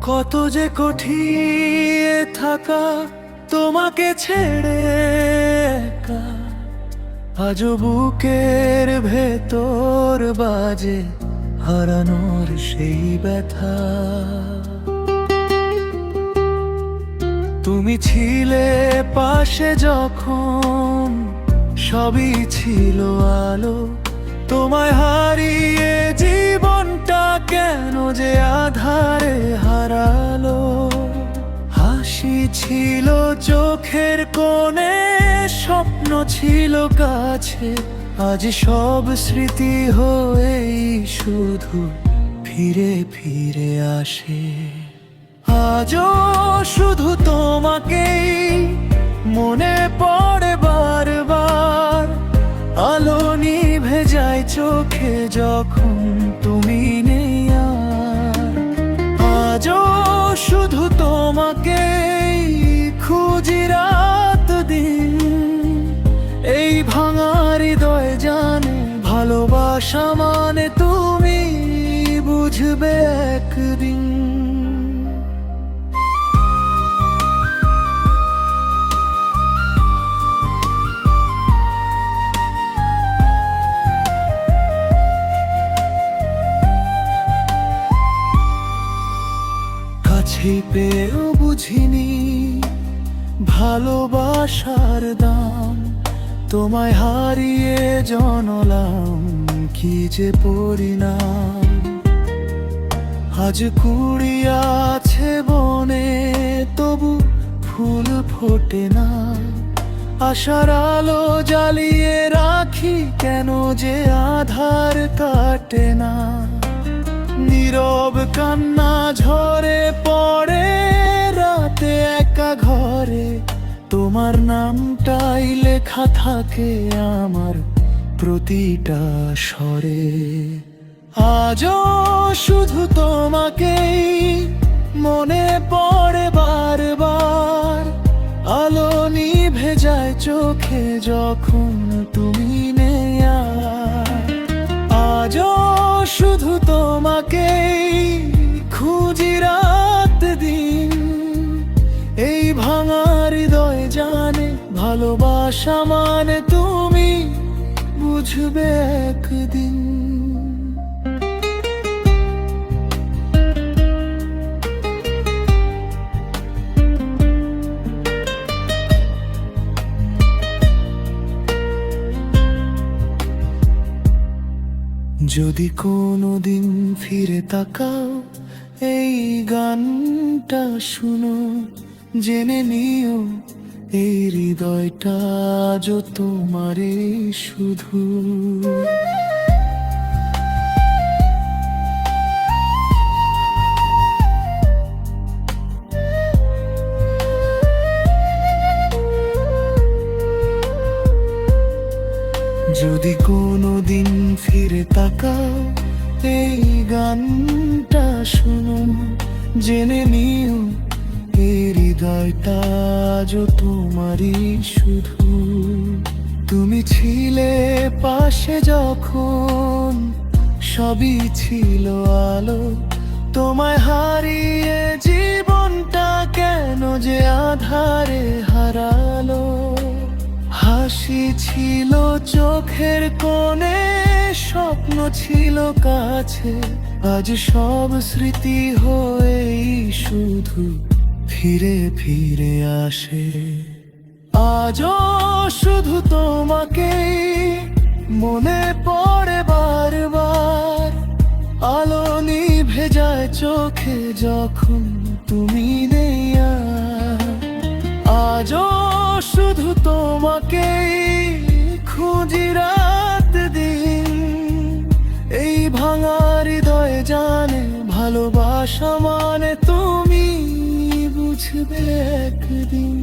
কত যে কঠিন থাকা তোমাকে ছেড়ে একা, আজও বুকের ভেতর বাজে হারানোর সেই ব্যথা। তুমি ছিলে পাশে যখন সবই ছিল আলো, তোমায় হারিয়ে জীবনটা কেন যে আধারে হারালো। হাসি ছিল চোখের কোণে, স্বপ্ন ছিল কাছে, আজ সব স্মৃতি হয়েই শুধু ফিরে ফিরে আসে। আজও শুধু তোমাকেই মনে পড়ে বারবার, আলো নিভে যায় চোখে যখন তুমি নেই আর। আজও শুধু তোমাকেই খুঁজি রাত দিন, এই ভাঙা হৃদয় জানে ভালোবাসা মানে তুমি বুঝবে একদিন। কাছে পেয়েও বুঝিনি ভালোবাসার দাম, তোমায় হারিয়ে জানলাম কি যে পরিণাম। আজ কুড়ি আছে বনে তবু ফুল ফোটে না, আশার আলো জ্বালিয়ে রাখি কেন যে আধার কাটে না। নীরব কান্না ঝরে পড়ে রাতে একা ঘরে, তোমার নামটাই লেখা থাকে আমার প্রতিটা স্বরে। আজও শুধু তোমাকেই মনে পড়ে বারবার, আলো নিভে যায় চোখে যখন তুমি নেই আর। আজও শুধু তোমাকেই খুঁজি রাত দিন, এই ভাঙা হৃদয় জানে ভালোবাসা মানে তুমি বুঝবে একদিন। যদি কোনোদিন ফিরে তাকাও এই গানটা শুনো, জেনে নিও এই হৃদয়টা আজ তোমারই শুধু। যদি কোনোদিন ফিরে তাকাও এই গানটা শুনো, জেনে নিও এই হৃদয়টা আজ তোমারই শুধু। তুমি ছিলে পাশে যখন সবই ছিল আলো, তোমায় হারিয়ে জীবনটা কেন যে আধারে হারালো। হাসি ছিল চোখের কোণে, স্বপ্ন ছিল কাছে, আজ সব স্মৃতি হয়েই শুধু ফিরে ফিরে আসে। আজও শুধু তোমাকেই মনে পড়ে বারবার, আলো নিভে যায় চোখে যখন তুমি নেই আর। আজও শুধু তোমাকেই খুঁজি রাত দিন, এই ভাঙা হৃদয় জানে ভালোবাসা মানে তুমি বুঝবে একদিন।